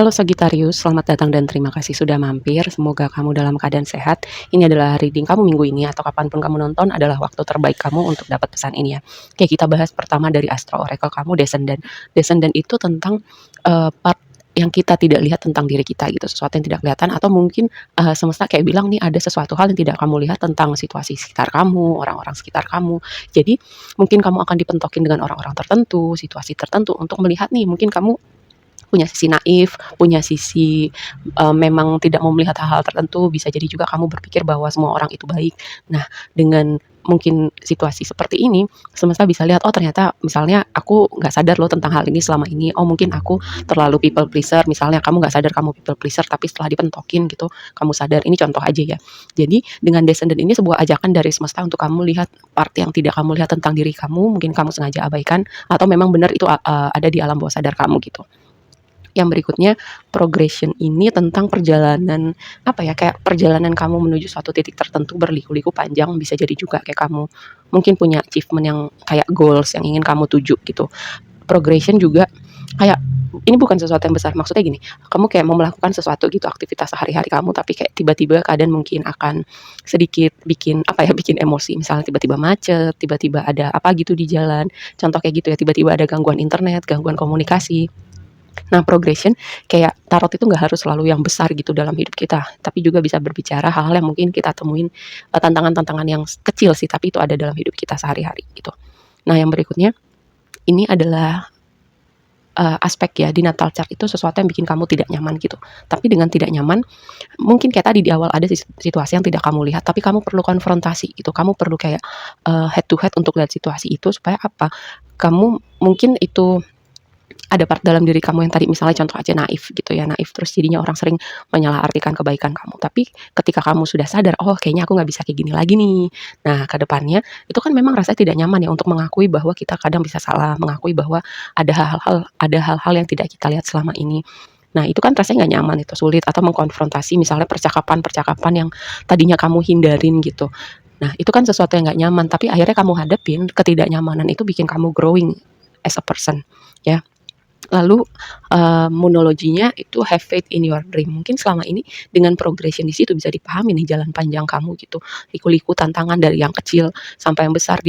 Halo Sagittarius, selamat datang dan terima kasih sudah mampir. Semoga kamu dalam keadaan sehat. Ini adalah reading kamu minggu ini atau kapanpun kamu nonton adalah waktu terbaik kamu untuk dapat pesan ini ya. Oke, kita bahas pertama dari Astro Oracle kamu Descendant. Descendant itu tentang part yang kita tidak lihat tentang diri kita gitu, sesuatu yang tidak kelihatan atau mungkin semesta kayak bilang nih ada sesuatu hal yang tidak kamu lihat tentang situasi sekitar kamu, orang-orang sekitar kamu. Jadi mungkin kamu akan dipentokin dengan orang-orang tertentu, situasi tertentu untuk melihat nih mungkin kamu punya sisi naif, punya sisi, memang tidak mau melihat hal-hal tertentu, bisa jadi juga kamu berpikir bahwa semua orang itu baik. Nah, dengan mungkin situasi seperti ini, semesta bisa lihat, oh ternyata misalnya aku nggak sadar loh tentang hal ini selama ini, oh mungkin aku terlalu people pleaser, misalnya kamu nggak sadar kamu people pleaser, tapi setelah dipentokin gitu, kamu sadar. Ini contoh aja ya. Jadi dengan Descendant ini sebuah ajakan dari semesta untuk kamu lihat part yang tidak kamu lihat tentang diri kamu, mungkin kamu sengaja abaikan, atau memang benar itu ada di alam bawah sadar kamu gitu. Yang berikutnya, progression ini tentang perjalanan, apa ya, kayak perjalanan kamu menuju suatu titik tertentu berliku-liku panjang, bisa jadi juga kayak kamu mungkin punya achievement yang kayak goals yang ingin kamu tuju gitu. Progression juga kayak ini bukan sesuatu yang besar, maksudnya gini, kamu kayak mau melakukan sesuatu gitu, aktivitas sehari-hari kamu, tapi kayak tiba-tiba keadaan mungkin akan sedikit bikin, apa ya, bikin emosi, misalnya tiba-tiba macet, tiba-tiba ada apa gitu di jalan, contoh kayak gitu ya, tiba-tiba ada gangguan internet, gangguan komunikasi. Nah, progression kayak tarot itu nggak harus selalu yang besar gitu dalam hidup kita, tapi juga bisa berbicara hal-hal yang mungkin kita temuin, tantangan-tantangan yang kecil sih, tapi itu ada dalam hidup kita sehari-hari gitu. Nah, yang berikutnya, ini adalah, aspek ya, di natal chart itu sesuatu yang bikin kamu tidak nyaman gitu. Tapi dengan tidak nyaman, mungkin kayak tadi di awal ada situasi yang tidak kamu lihat, tapi kamu perlu konfrontasi gitu, kamu perlu kayak, head to head untuk lihat situasi itu supaya apa, kamu mungkin itu ada part dalam diri kamu yang tadi misalnya contoh aja naif gitu ya, naif terus jadinya orang sering menyalahartikan kebaikan kamu. Tapi ketika kamu sudah sadar, "Oh kayaknya aku nggak bisa kayak gini lagi nih." Nah ke depannya, itu kan memang rasanya tidak nyaman ya untuk mengakui bahwa kita kadang bisa salah, mengakui bahwa ada hal-hal yang tidak kita lihat selama ini. Nah itu kan rasanya nggak nyaman, itu sulit atau mengkonfrontasi misalnya percakapan-percakapan yang tadinya kamu hindarin gitu. Nah itu kan sesuatu yang nggak nyaman, tapi akhirnya kamu hadapin ketidaknyamanan itu bikin kamu growing as a person, ya. Lalu, monologinya itu have faith in your dream. Mungkin selama ini dengan progression di situ bisa dipahami nih jalan panjang kamu gitu, liku-liku tantangan dari yang kecil sampai yang besar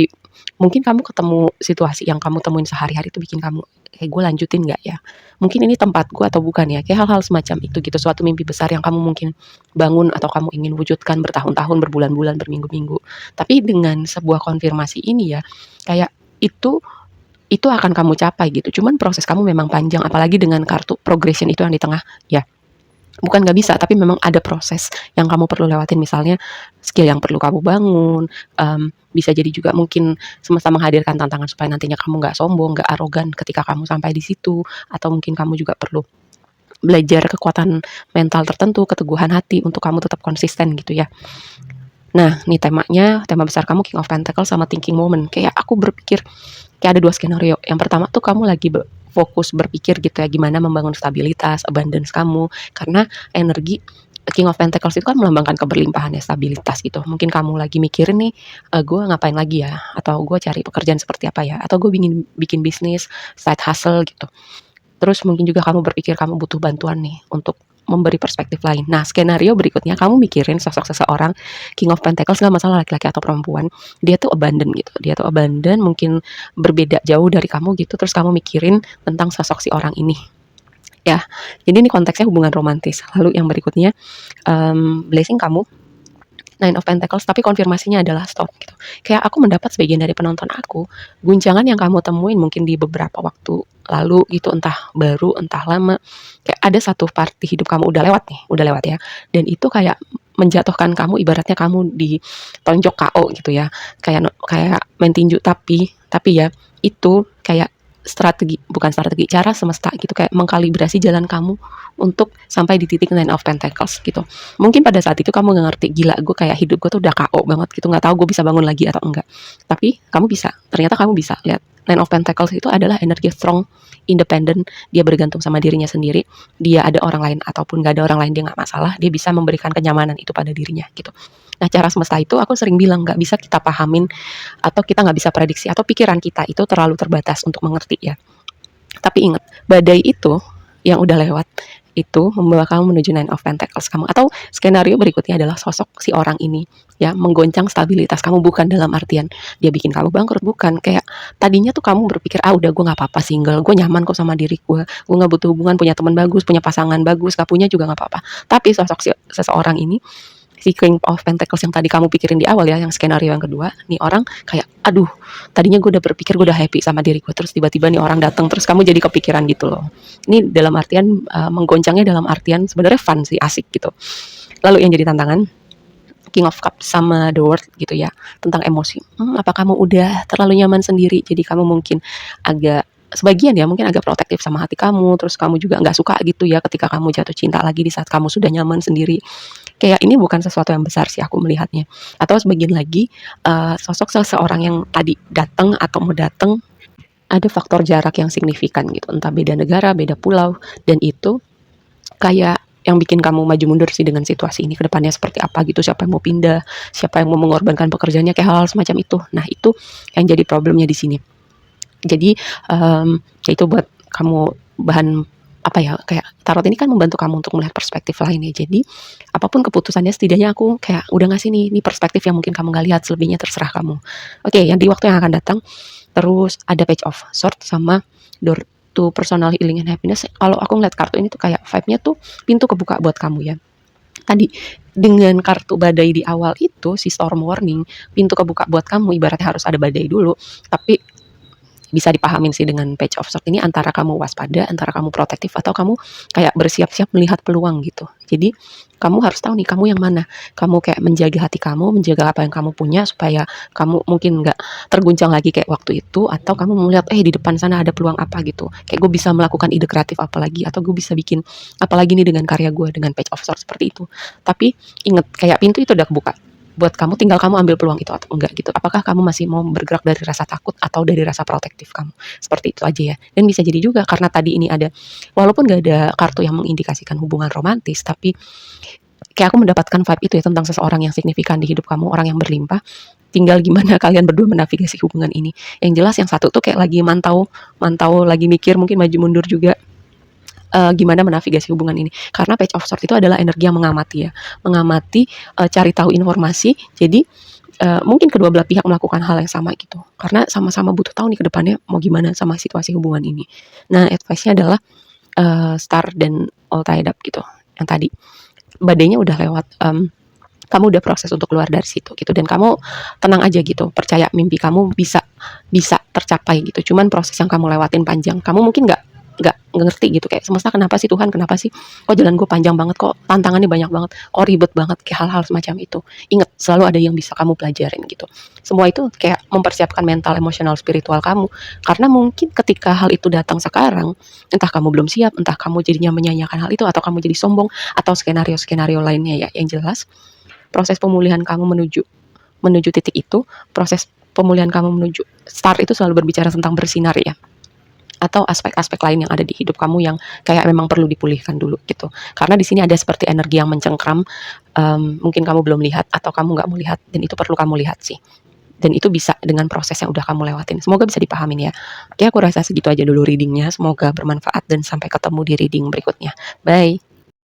mungkin kamu ketemu situasi yang kamu temuin sehari-hari itu bikin kamu, "Eh, gue lanjutin nggak ya? Mungkin ini tempat gue atau bukan ya?" Kayak hal-hal semacam itu gitu, suatu mimpi besar yang kamu mungkin bangun atau kamu ingin wujudkan bertahun-tahun, berbulan-bulan, berminggu-minggu. Tapi dengan sebuah konfirmasi ini ya, kayak itu akan kamu capai gitu, cuman proses kamu memang panjang, apalagi dengan kartu progression itu yang di tengah, ya bukan nggak bisa, tapi memang ada proses yang kamu perlu lewatin, misalnya skill yang perlu kamu bangun, bisa jadi juga mungkin semesta menghadirkan tantangan supaya nantinya kamu nggak sombong, nggak arogan ketika kamu sampai di situ, atau mungkin kamu juga perlu belajar kekuatan mental tertentu, keteguhan hati untuk kamu tetap konsisten gitu ya. Nah, nih temanya, tema besar kamu King of Pentacles sama Thinking Moment. Kayak aku berpikir, kayak ada 2 skenario. Yang pertama tuh kamu lagi fokus berpikir gitu ya, gimana membangun stabilitas, abundance kamu. Karena energi King of Pentacles itu kan melambangkan keberlimpahan ya, stabilitas gitu. Mungkin kamu lagi mikirin nih, gue ngapain lagi ya? Atau gue cari pekerjaan seperti apa ya? Atau gue bikin bikin bisnis, side hustle gitu. Terus mungkin juga kamu berpikir kamu butuh bantuan nih untuk memberi perspektif lain. Nah, skenario berikutnya kamu mikirin sosok seseorang King of Pentacles, nggak masalah laki-laki atau perempuan, dia tuh abandon gitu. Dia tuh abandon, mungkin berbeda jauh dari kamu gitu, terus kamu mikirin tentang sosok si orang ini. Ya, jadi ini konteksnya hubungan romantis. Lalu yang berikutnya, blessing kamu Nine of Pentacles, tapi konfirmasinya adalah stop gitu. Kayak aku mendapat sebagian dari penonton aku, guncangan yang kamu temuin mungkin di beberapa waktu lalu gitu, entah baru, entah lama, kayak ada satu part di hidup kamu udah lewat ya, dan itu kayak menjatuhkan kamu, ibaratnya kamu ditonjok KO gitu ya, kayak main tinju, tapi ya itu kayak bukan strategi, cara semesta gitu, kayak mengkalibrasi jalan kamu untuk sampai di titik Nine of Pentacles gitu. Mungkin pada saat itu kamu nggak ngerti, gila gue kayak hidup gue tuh udah KO banget gitu, nggak tahu gue bisa bangun lagi atau enggak. Tapi kamu bisa, ternyata kamu bisa lihat. Nine of Pentacles itu adalah energi strong, independent, dia bergantung sama dirinya sendiri, dia ada orang lain ataupun nggak ada orang lain dia nggak masalah, dia bisa memberikan kenyamanan itu pada dirinya gitu. Nah cara semesta itu aku sering bilang nggak bisa kita pahamin atau kita nggak bisa prediksi atau pikiran kita itu terlalu terbatas untuk mengerti ya. Tapi ingat, badai itu yang udah lewat itu membawa kamu menuju Nine of Pentacles kamu. Atau skenario berikutnya adalah sosok si orang ini ya menggoncang stabilitas kamu, bukan dalam artian dia bikin kamu bangkrut, bukan. Kayak tadinya tuh kamu berpikir, ah udah gue nggak apa-apa single, gue nyaman kok sama diri gue nggak butuh hubungan, punya teman bagus, punya pasangan bagus, gak punya juga nggak apa-apa. Tapi sosok seseorang ini, si King of Pentacles yang tadi kamu pikirin di awal ya, yang skenario yang kedua, nih orang kayak, aduh, tadinya gue udah berpikir gue udah happy sama diri gue, terus tiba-tiba nih orang datang, terus kamu jadi kepikiran gitu loh. Ini dalam artian menggoncangnya dalam artian sebenarnya fun sih, asik gitu. Lalu yang jadi tantangan King of Cups sama The World gitu ya, tentang emosi. Apa kamu udah terlalu nyaman sendiri, jadi kamu mungkin agak sebagian ya mungkin agak protektif sama hati kamu, terus kamu juga nggak suka gitu ya ketika kamu jatuh cinta lagi di saat kamu sudah nyaman sendiri. Kayak ini bukan sesuatu yang besar sih aku melihatnya. Atau sebagian lagi sosok seseorang yang tadi datang atau mau datang ada faktor jarak yang signifikan gitu, entah beda negara, beda pulau, dan itu kayak yang bikin kamu maju mundur sih dengan situasi ini ke depannya seperti apa gitu, siapa yang mau pindah, siapa yang mau mengorbankan pekerjaannya, kayak hal-hal semacam itu. Nah, itu yang jadi problemnya di sini. Jadi ya itu buat kamu bahan apa ya, kayak tarot ini kan membantu kamu untuk melihat perspektif lain ya. Jadi apapun keputusannya setidaknya aku kayak udah ngasih nih perspektif yang mungkin kamu nggak lihat, selebihnya terserah kamu. Oke, yang di waktu yang akan datang. Terus ada Page of Swords sama Door to Personal Healing and Happiness. Kalau aku ngeliat kartu ini tuh kayak vibe-nya tuh pintu kebuka buat kamu ya. Tadi dengan kartu badai di awal itu, si Storm Warning, pintu kebuka buat kamu, ibaratnya harus ada badai dulu, tapi bisa dipahamin sih dengan Page of Swords ini, antara kamu waspada, antara kamu protektif, atau kamu kayak bersiap-siap melihat peluang gitu. Jadi kamu harus tahu nih kamu yang mana. Kamu kayak menjaga hati kamu, menjaga apa yang kamu punya supaya kamu mungkin nggak terguncang lagi kayak waktu itu, atau kamu melihat di depan sana ada peluang apa gitu. Kayak gue bisa melakukan ide kreatif apa lagi, atau gue bisa bikin apa lagi nih dengan karya gue, dengan Page of Swords seperti itu. Tapi inget, kayak pintu itu udah kebuka buat kamu, tinggal kamu ambil peluang itu atau enggak gitu. Apakah kamu masih mau bergerak dari rasa takut atau dari rasa protektif kamu? Seperti itu aja ya. Dan bisa jadi juga karena tadi ini ada, walaupun gak ada kartu yang mengindikasikan hubungan romantis, tapi kayak aku mendapatkan vibe itu ya, tentang seseorang yang signifikan di hidup kamu, orang yang berlimpah. Tinggal gimana kalian berdua menavigasi hubungan ini. Yang jelas yang satu tuh kayak lagi mantau, lagi mikir, mungkin maju mundur juga, gimana menavigasi hubungan ini. Karena Page of Swords itu adalah energi yang mengamati ya, mengamati, cari tahu informasi. Jadi mungkin kedua belah pihak melakukan hal yang sama gitu, karena sama-sama butuh tahu nih ke depannya mau gimana sama situasi hubungan ini. Nah, advice-nya adalah Star dan All Tied Up gitu, yang tadi badainya udah lewat, kamu udah proses untuk keluar dari situ gitu, dan kamu tenang aja gitu, percaya mimpi kamu bisa tercapai gitu. Cuman proses yang kamu lewatin panjang, kamu mungkin nggak ngerti gitu, kayak semesta kenapa sih, Tuhan kenapa sih, kok jalan gue panjang banget, kok tantangannya banyak banget, kok ribet banget, kayak hal-hal semacam itu. Ingat, selalu ada yang bisa kamu pelajarin gitu. Semua itu kayak mempersiapkan mental, emosional, spiritual kamu, karena mungkin ketika hal itu datang sekarang, entah kamu belum siap, entah kamu jadinya menyanyiakan hal itu, atau kamu jadi sombong, atau skenario-skenario lainnya ya. Yang jelas proses pemulihan kamu menuju titik itu, proses pemulihan kamu menuju start itu selalu berbicara tentang bersinar ya, atau aspek-aspek lain yang ada di hidup kamu yang kayak memang perlu dipulihkan dulu gitu. Karena di sini ada seperti energi yang mencengkram, mungkin kamu belum lihat atau kamu nggak mau lihat, dan itu perlu kamu lihat sih. Dan itu bisa dengan proses yang udah kamu lewatin. Semoga bisa dipahamin ya. Oke, aku rasa segitu aja dulu readingnya. Semoga bermanfaat dan sampai ketemu di reading berikutnya. Bye.